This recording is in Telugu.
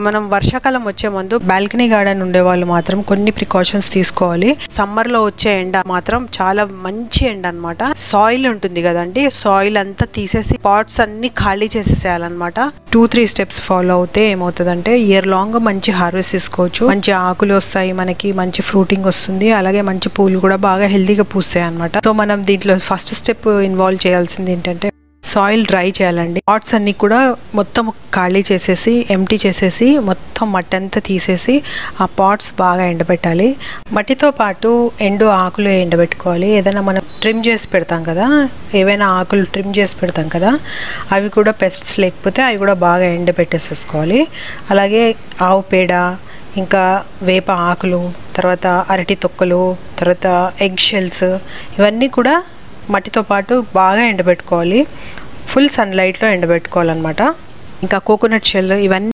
మనం వర్షాకాలం వచ్చే ముందు బాల్కనీ గార్డెన్ ఉండే వాళ్ళు మాత్రం కొన్ని ప్రికాషన్స్ తీసుకోవాలి. సమ్మర్ లో వచ్చే ఎండ మాత్రం చాలా మంచి ఎండ అన్నమాట. సాయిల్ ఉంటుంది కదండి, సాయిల్ అంతా తీసేసి పాట్స్ అన్ని ఖాళీ చేసేసేయాలన్నమాట. 2-3 స్టెప్స్ ఫాలో అవుతే ఏమవుతుందంటే ఇయర్ లాంగ్ మంచి హార్వెస్ట్ తీసుకోవచ్చు. మంచి ఆకులు వస్తాయి, మనకి మంచి ఫ్రూటింగ్ వస్తుంది, అలాగే మంచి పూలు కూడా బాగా హెల్తీగా పూస్తాయి అనమాట. సో మనం దీంట్లో ఫస్ట్ స్టెప్ ఇన్వాల్వ్ చేయాల్సింది ఏంటంటే సాయిల్ డ్రై చేయాలండి. పాట్స్ అన్ని కూడా మొత్తం ఖాళీ చేసేసి ఎంటీ చేసేసి మొత్తం మట్టి అంతా తీసేసి ఆ పాట్స్ బాగా ఎండబెట్టాలి. మట్టితో పాటు ఎండు ఆకులు ఎండబెట్టుకోవాలి. ఏదైనా మనం ట్రిమ్ చేసి పెడతాం కదా, ఏవైనా ఆకులు ట్రిమ్ చేసి పెడతాం కదా, అవి కూడా పెస్ట్స్ లేకపోతే అవి కూడా బాగా ఎండబెట్టేసేసుకోవాలి. అలాగే ఆవు పేడ, ఇంకా వేప ఆకులు, తర్వాత అరటి తొక్కలు, తర్వాత ఎగ్ షెల్స్, ఇవన్నీ కూడా మట్టితో పాటు బాగా ఎండబెట్టుకోవాలి. ఫుల్ సన్లైట్లో ఎండబెట్టుకోవాలన్నమాట. ఇంకా కోకోనట్ షెల్, ఇవన్నీ